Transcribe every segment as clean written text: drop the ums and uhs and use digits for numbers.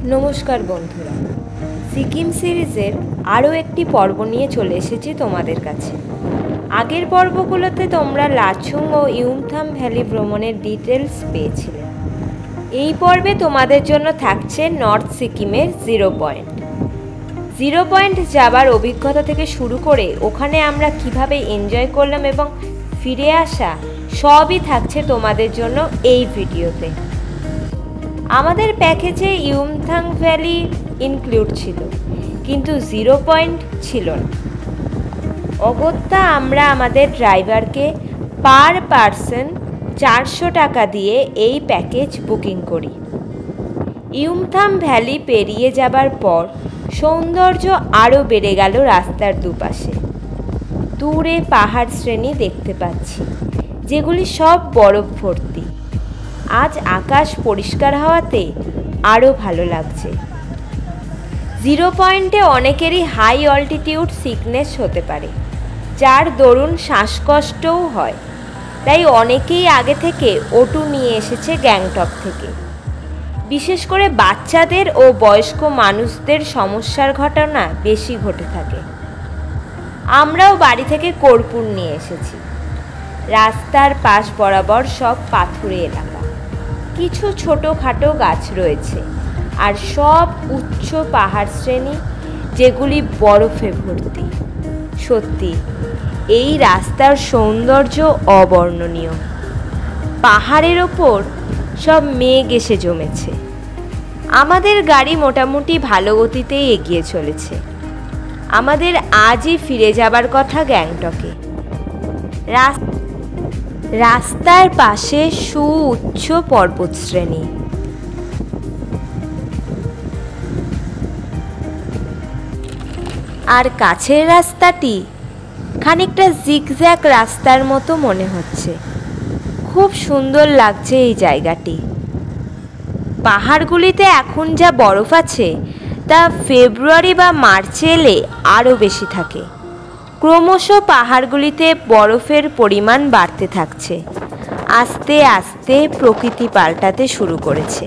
নমস্কার বন্ধুরা, সিকিম সিরিজের আরও একটি পর্ব নিয়ে চলে এসেছি তোমাদের কাছে। আগের পর্বগুলোতে তোমরা লাচুং ও ইউমথাম ভ্যালি ভ্রমণের ডিটেলস পেয়েছিলে। এই পর্বে তোমাদের জন্য থাকছে নর্থ সিকিমের জিরো পয়েন্ট যাবার অভিজ্ঞতা থেকে শুরু করে ওখানে আমরা কিভাবে এনজয় করলাম এবং ফিরে আসা সবই থাকছে তোমাদের জন্য এই ভিডিওতে। আমাদের প্যাকেজে ইউমথাং ভ্যালি ইনক্লুড ছিল, কিন্তু 0 পয়েন্ট ছিল না। অগত্যা আমরা আমাদের ড্রাইভারকে পার পারসন 400 টাকা দিয়ে এই প্যাকেজ বুকিং করি। ইউমথাং ভ্যালি পেরিয়ে যাবার পর সৌন্দর্য আরও বেড়ে গেল। রাস্তার দুপাশে দূরে পাহাড় শ্রেণী দেখতে পাচ্ছি, যেগুলি সব বরফ ভর্তি। আজ আকাশ পরিষ্কার হওয়াতে আরও ভালো লাগছে। 0 পয়েন্টে অনেকেরই হাই অল্টিটিউড সিকনেস হতে পারে, যার দরুন শ্বাসকষ্টও হয়। তাই অনেকেই আগে থেকে ওটু নিয়ে এসেছে গ্যাংটক থেকে। বিশেষ করে বাচ্চাদের ও বয়স্ক মানুষদের সমস্যার ঘটনা বেশি ঘটে থাকে। আমরাও বাড়ি থেকে কর্পূর নিয়ে এসেছি। রাস্তার পাশ বরাবর সব পাথুরে এলাকা, কিছু ছোটোখাটো গাছ রয়েছে, আর সব উচ্চ পাহাড় শ্রেণী যেগুলি বরফে ভর্তি। সত্যি এই রাস্তার সৌন্দর্য অবর্ণনীয়। পাহাড়ের ওপর সব মেঘ এসে জমেছে। আমাদের গাড়ি মোটামুটি ভালো গতিতেই এগিয়ে চলেছে। আমাদের আজই ফিরে যাবার কথা গ্যাংটকে। রাস্তার পাশে সুউচ্চ পর্বতশ্রেণী, আর কাছের রাস্তাটি খানিকটা জিগজ্যাগ রাস্তার মতো মনে হচ্ছে। খুব সুন্দর লাগছে এই জায়গাটি। পাহাড়গুলিতে এখন যা বরফ আছে তা ফেব্রুয়ারি বা মার্চে এলে আরও বেশি থাকে। ক্রমশ পাহাড়গুলিতে বরফের পরিমাণ বাড়তে থাকছে। আস্তে আস্তে প্রকৃতি পাল্টাতে শুরু করেছে।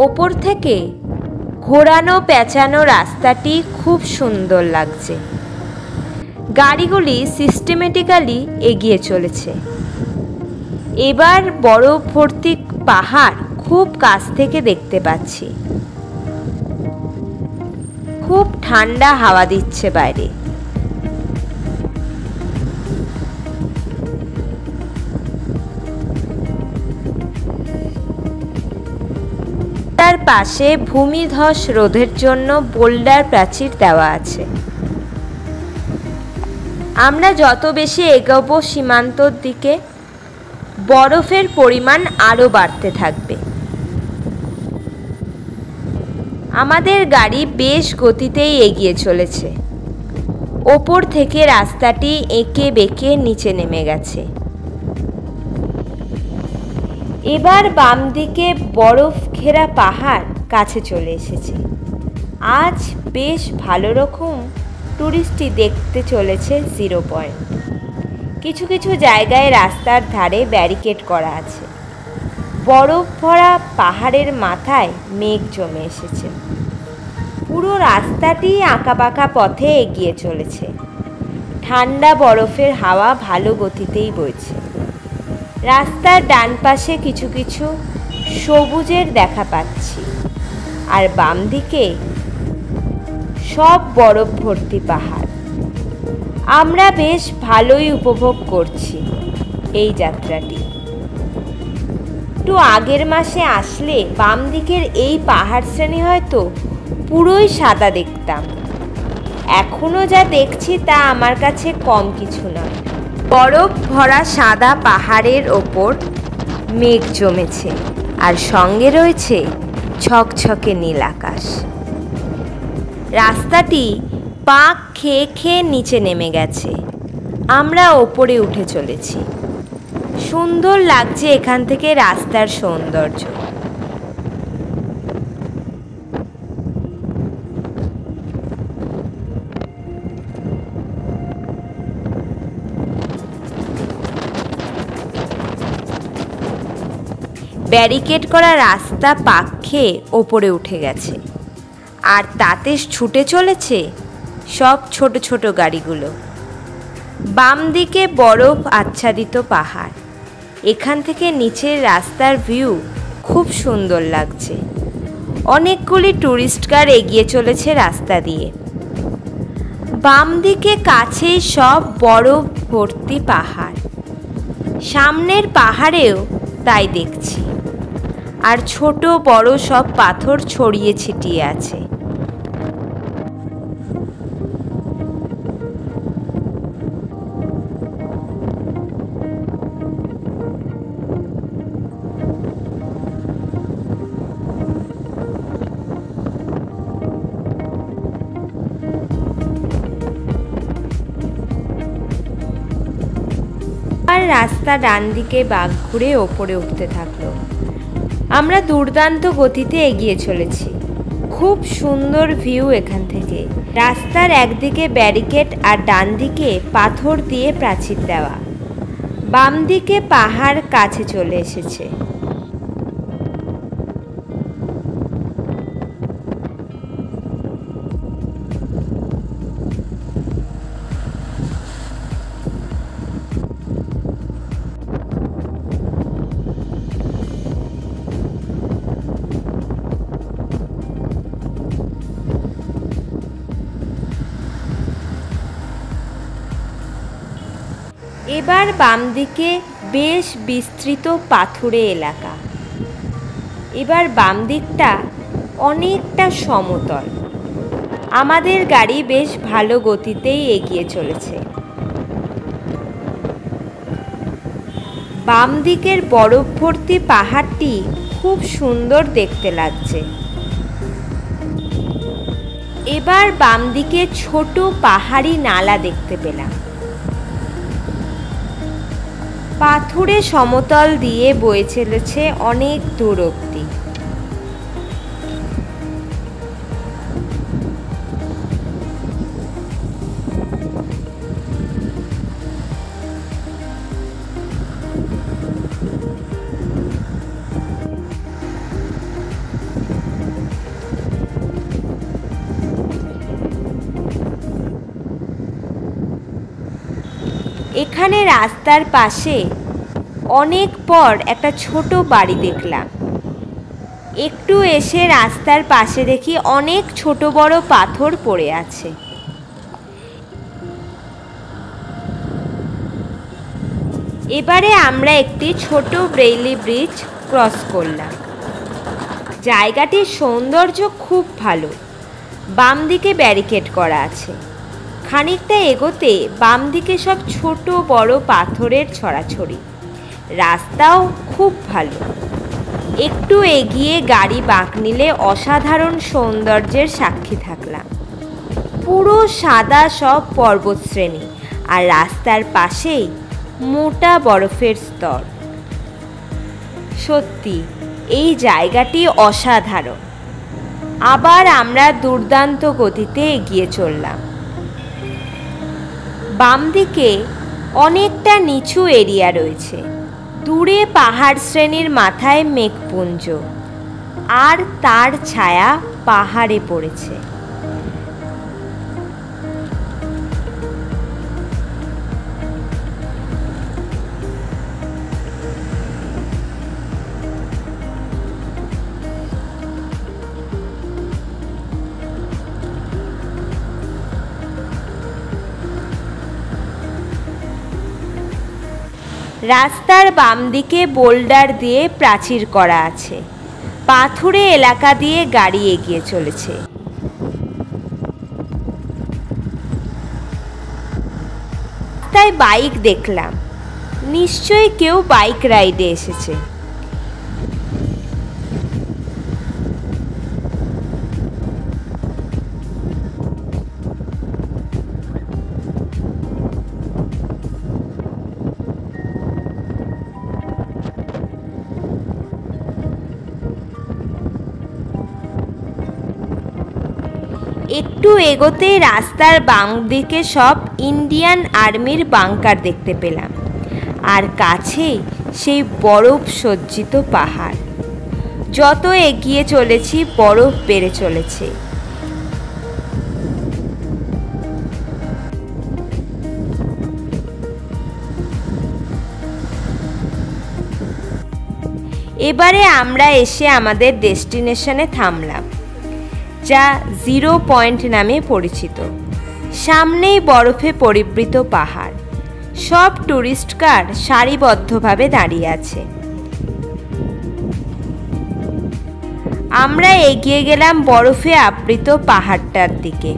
ওপর থেকে ঘোরানো পেঁচানো রাস্তাটি খুব সুন্দর লাগছে। গাড়িগুলি সিস্টেমেটিক্যালি এগিয়ে চলেছে। এবার বরফ ভর্তি পাহাড় খুব কাছ থেকে দেখতে পাচ্ছি। খুব ঠান্ডা হাওয়া দিচ্ছে বাইরে। তার পাশে ভূমিধস রোধের জন্য বোল্ডার প্রাচীর দেওয়া আছে। আমরা যত বেশি এগোবো সীমান্তর দিকে, বরফের পরিমাণ আরও বাড়তে থাকবে। আমাদের গাড়ি বেশ গতিতেই এগিয়ে চলেছে। ওপর থেকে রাস্তাটি এঁকে বেঁকে নিচে নেমে গেছে। এবার বাম দিকে বরফ ঘেরা পাহাড় কাছে চলে এসেছে। আজ বেশ ভালো রকম টুরিস্টই দেখতে চলেছে 0 পয়েন্ট। কিছু কিছু জায়গায় রাস্তার ধারে ব্যারিকেড করা আছে। বরফ ভরা পাহাড়ের মাথায় মেঘ জমে এসেছে। পুরো রাস্তাটি আঁকাবাঁকা পথে এগিয়ে চলেছে। ঠান্ডা বরফের হাওয়া ভালো গতিতেই বইছে। রাস্তার ডান পাশে কিছু কিছু সবুজের দেখা পাচ্ছি, আর বাম দিকে সব বরফ ভর্তি পাহাড়। আমরা বেশ ভালোই উপভোগ করছি এই যাত্রাটি। একটু আগের মাসে আসলে বাম দিকের এই পাহাড় শ্রেণী হয়তো পুরোই সাদা দেখতাম। এখনো যা দেখছি তা আমার কাছে কম কিছু নয়। বরফ ভরা সাদা পাহাড়ের ওপর মেঘ জমেছে, আর সঙ্গে রয়েছে ঝকঝকে নীল আকাশ। রাস্তাটি পাক খেয়ে খেয়ে নিচে নেমে গেছে। আমরা ওপরে উঠে চলেছি। সুন্দর লাগছে এখান থেকে রাস্তার সৌন্দর্য। ব্যারিকেড করা রাস্তা পাক খেয়ে ওপরে উঠে গেছে, আর তাতে ছুটে চলেছে সব ছোট ছোট গাড়িগুলো। বাম দিকে বরফ আচ্ছাদিত পাহাড়। এখান থেকে নিচের রাস্তার ভিউ খুব সুন্দর লাগছে। অনেকগুলি টুরিস্ট কার এগিয়ে চলেছে রাস্তা দিয়ে। বাম দিকে কাছেই সব বরফ ভর্তি পাহাড়। সামনের পাহাড়েও তাই দেখছি, আর ছোট বড় সব পাথর ছড়িয়ে ছিটিয়ে আছে। আর রাস্তা ডান দিকে বাঁক ঘুরে ওপরে উঠতে থাকলো। আমরা দুর্দান্ত গতিতে এগিয়ে চলেছি। খুব সুন্দর ভিউ এখান থেকে। রাস্তার একদিকে ব্যারিকেড আর ডান দিকে পাথর দিয়ে প্রাচীর দেওয়া। বাম দিকে পাহাড় কাছে চলে এসেছে। এবার বাম দিকে বেশ বিস্তৃত পাথুরে এলাকা। এবার বাম দিকটা অনেকটা সমতল। আমাদের গাড়ি বেশ ভালো গতিতেই এগিয়ে চলেছে। বাম দিকের বরফ ভর্তি পাহাড়টি খুব সুন্দর দেখতে লাগছে। এবার বাম দিকে ছোট পাহাড়ি নালা দেখতে পেলাম। পাথুরে সমতল দিয়ে বয়ে চলেছে অনেক দূর অবধি। এখানে রাস্তার পাশে অনেক পর একটা ছোট বাড়ি দেখলাম। একটু এসে রাস্তার পাশে দেখি অনেক ছোট বড় পাথর পড়ে আছে। এবারে আমরা একটি ছোট ব্রেইলি ব্রিজ ক্রস করলাম। জায়গাটির সৌন্দর্য খুব ভালো। বাম দিকে ব্যারিকেড করা আছে। খানিকটা এগোতে বাম দিকে সব ছোট বড় পাথরের ছড়াছড়ি। রাস্তাও খুব ভালো। একটু এগিয়ে গাড়ি বাঁক নিলে অসাধারণ সৌন্দর্যের সাক্ষী থাকলাম। পুরো সাদা সব পর্বতশ্রেণী, আর রাস্তার পাশেই মোটা বরফের স্তর। সত্যি এই জায়গাটি অসাধারণ। আবার আমরা দুর্দান্ত গতিতে এগিয়ে চললাম। বাম দিকে অনেকটা নিচু এরিয়া রয়েছে। দূরে পাহাড় শ্রেণীর মাথায় মেঘপুঞ্জ, আর তার ছায়া পাহাড়ে পড়েছে। রাস্তার বাম দিকে বোল্ডার দিয়ে প্রাচীর করা আছে। পাথুরে এলাকা দিয়ে গাড়ি এগিয়ে চলেছে। রাস্তায় বাইক দেখলাম, নিশ্চয়ই কেউ বাইক রাইডে এসেছে। একটু এগোতেই রাস্তার বাম দিকে সব ইন্ডিয়ান আর্মির বাংকার দেখতে পেলাম, আর কাছেই সেই বরফ সজ্জিত পাহাড়। যত এগিয়ে চলেছি বরফ বেড়ে চলেছে। এবারে আমরা এসে আমাদের ডেস্টিনেশনে থামলাম, যা 0 পয়েন্ট নামে পরিচিত। সামনেই বরফে পরিবৃত পাহাড়। সব টুরিস্ট কার সারিবদ্ধভাবে দাঁড়িয়ে আছে। আমরা এগিয়ে গেলাম বরফে আবৃত পাহাড়টার দিকে।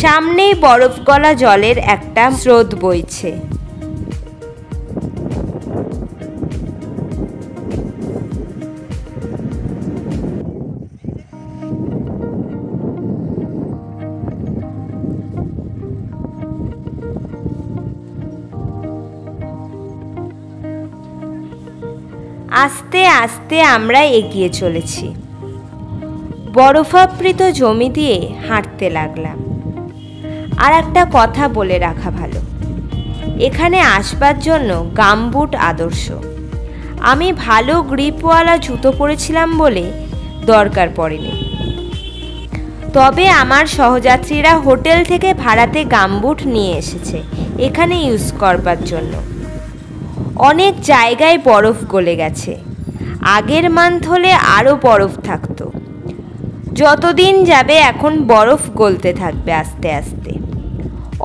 সামনেই বরফ গলা জলের একটা স্রোত বইছে। আস্তে আস্তে আমরা এগিয়ে চলেছি। বরফাবৃত জমি দিয়ে হাঁটতে লাগলাম। আর একটা কথা বলে রাখা ভালো, এখানে আসবার জন্য গামবুট আদর্শ। আমি ভালো গ্রিপওয়ালা জুতো পরেছিলাম বলে দরকার পড়েনি। তবে আমার সহযাত্রীরা হোটেল থেকে ভাড়াতে গামবুট নিয়ে এসেছে এখানে ইউজ করবার জন্য। অনেক জায়গায় বরফ গলে গেছে। আগের মান্থ হলে আরও বরফ থাকতো। যতদিন যাবে এখন বরফ গলতে থাকবে আস্তে আস্তে।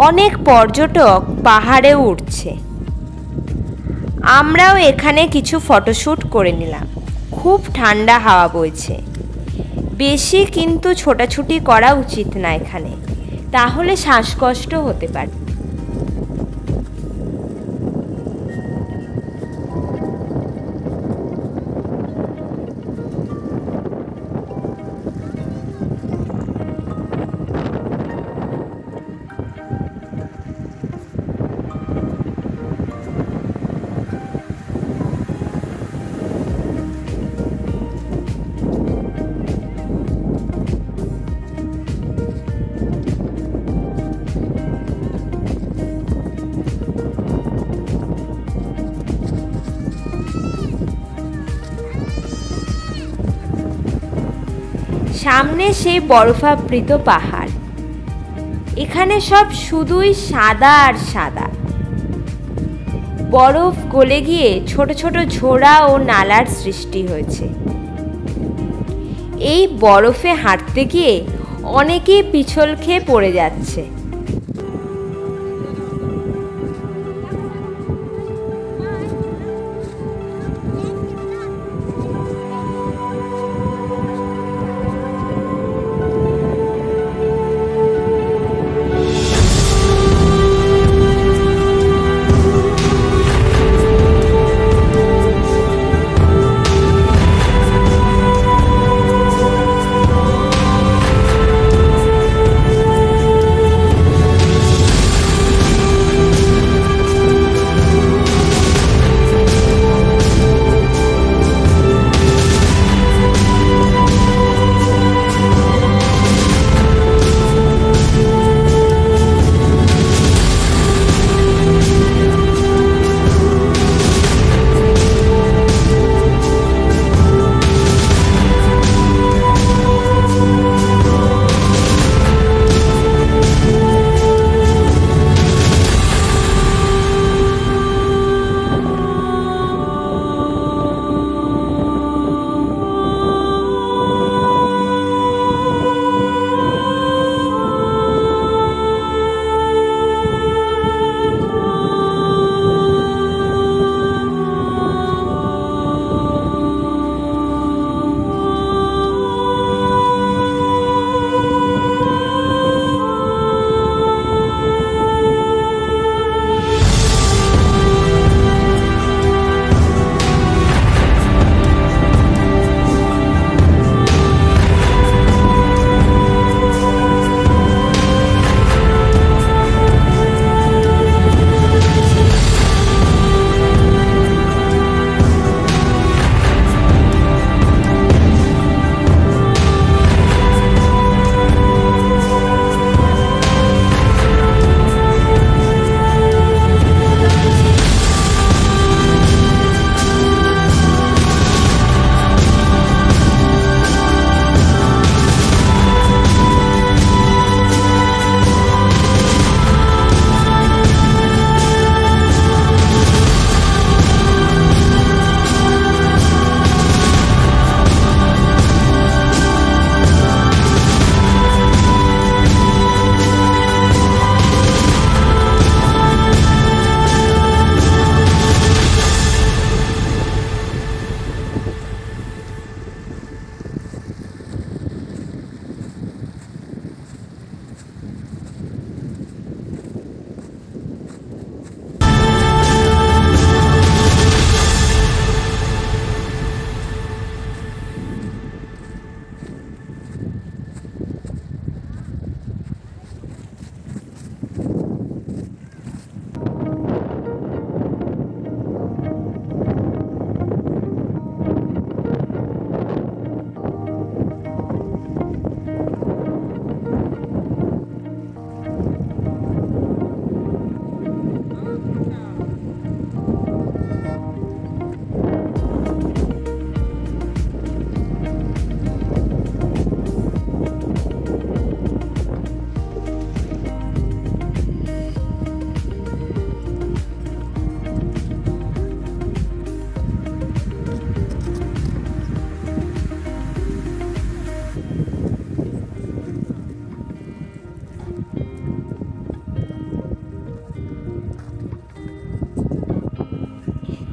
অনেক পর্যটক পাহাড়ে উঠছে। আমরাও এখানে কিছু ফটোশ্যুট করে নিলাম। খুব ঠান্ডা হাওয়া বইছে। বেশি কিন্তু ছোটাছুটি করা উচিত না এখানে, তাহলে শ্বাসকষ্ট হতে পারে। সামনে সেই বরফাবৃত পাহাড়। এখানে সব শুধুই সাদা আর সাদা। বরফ গলে গিয়ে ছোট ছোট ঝোড়া ও নালার সৃষ্টি হয়েছে। এই বরফে হাঁটতে গিয়ে অনেকেই পিছল খেয়ে পড়ে যাচ্ছে।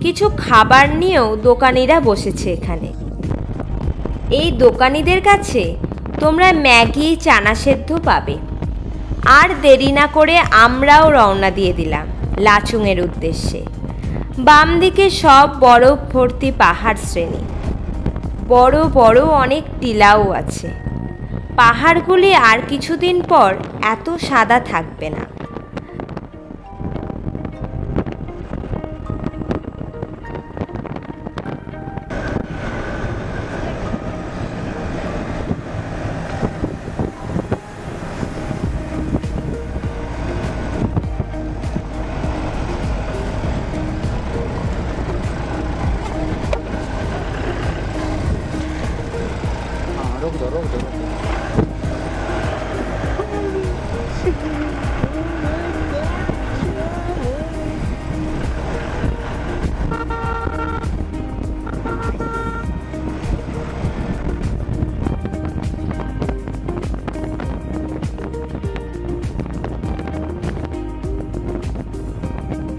কিছু খাবার নিয়েও দোকানিরা বসেছে এখানে। এই দোকানিদের কাছে তোমরা ম্যাগি, চানা সেদ্ধ পাবে। আর দেরি না করে আমরাও রওনা দিয়ে দিলাম লাচুংয়ের উদ্দেশ্যে। বাম দিকে সব বরফ ভর্তি পাহাড় শ্রেণী, বড় বড় অনেক টিলাও আছে। পাহাড়গুলি আর কিছুদিন পর এত সাদা থাকবে না।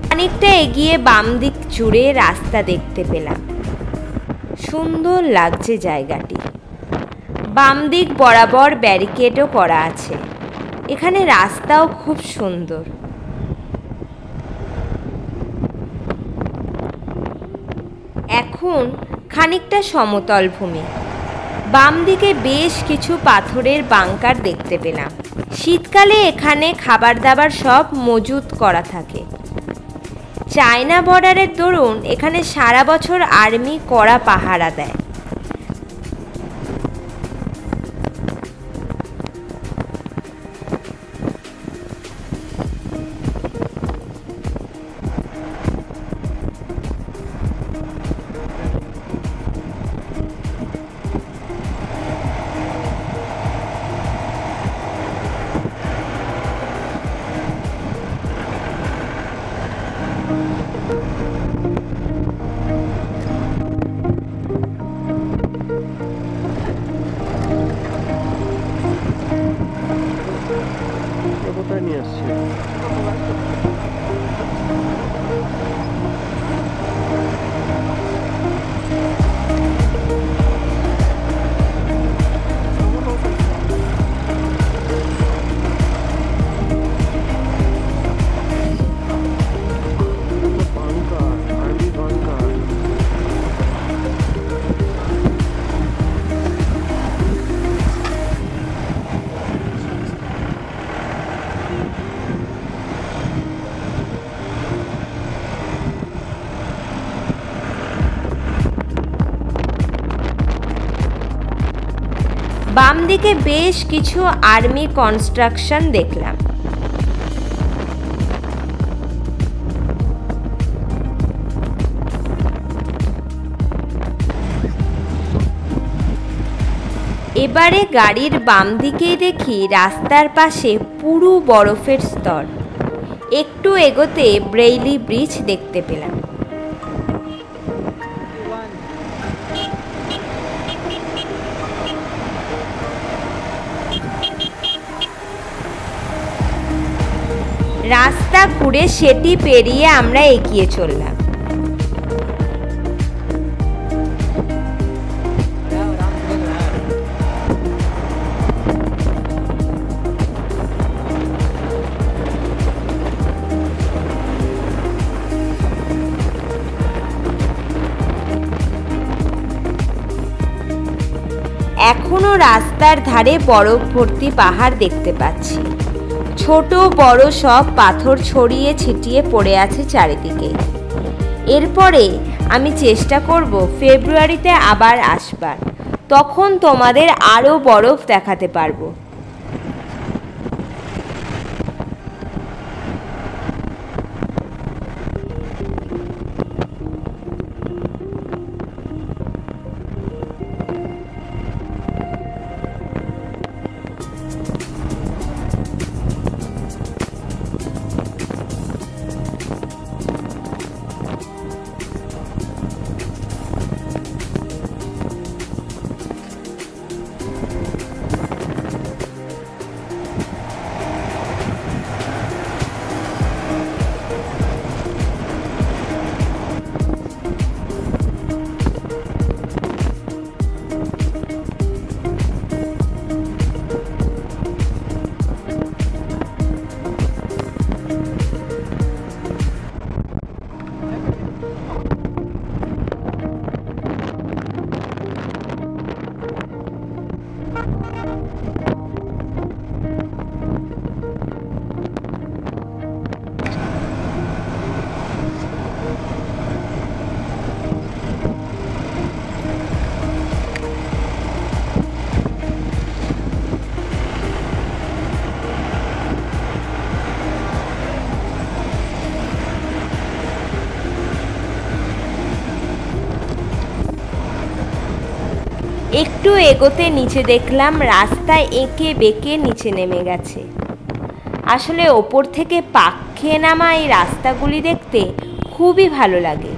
খানিকটা এগিয়ে বাম দিক জুড়ে রাস্তা দেখতে পেলাম। সুন্দর লাগছে জায়গাটি। বাম দিক বরাবর ব্যারিকেডও করা আছে। এখানে রাস্তাও খুব সুন্দর। এখন খানিকটা সমতল ভূমি। বাম দিকে বেশ কিছু পাথরের বাংকার দেখতে পেলাম। শীতকালে এখানে খাবার দাবার সব মজুত করা থাকে। চায়না বর্ডারের দরুন এখানে সারা বছর আর্মি কড়া পাহারা দেয়। বাম দিকে বেশ কিছু আর্মি কনস্ট্রাকশন দেখলাম। এবারে গাড়ির বাম দিকেই দেখি রাস্তার পাশে পুরো বরফের স্তর। একটু এগোতে ব্রেইলি ব্রিজ দেখতে পেলাম। রাস্তা ঘুরে সেটি পেরিয়ে আমরা এগিয়ে চললাম। এখনো রাস্তার ধারে বরফ ভর্তি পাহাড় দেখতে পাচ্ছি। ছোট বড় সব পাথর ছড়িয়ে ছিটিয়ে পড়ে আছে চারিদিকে। এরপরে আমি চেষ্টা করব ফেব্রুয়ারিতে আবার আসবার, তখন তোমাদের আরও বরফ দেখাতে পারবো। একটু এগোতে নিচে দেখলাম রাস্তায় এঁকে বেঁকে নিচে নেমে গেছে। আসলে ওপর থেকে পাক খেয়ে নামা এই রাস্তাগুলি দেখতে খুবই ভালো লাগে।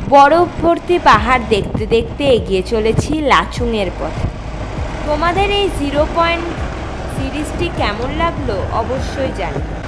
বরফ ভর্তি পাহাড় দেখতে দেখতে এগিয়ে চলেছি লাচুংয়ের পথে। তোমাদের এই 0 পয়েন্ট সিরিজটি কেমন লাগলো অবশ্যই জানিও।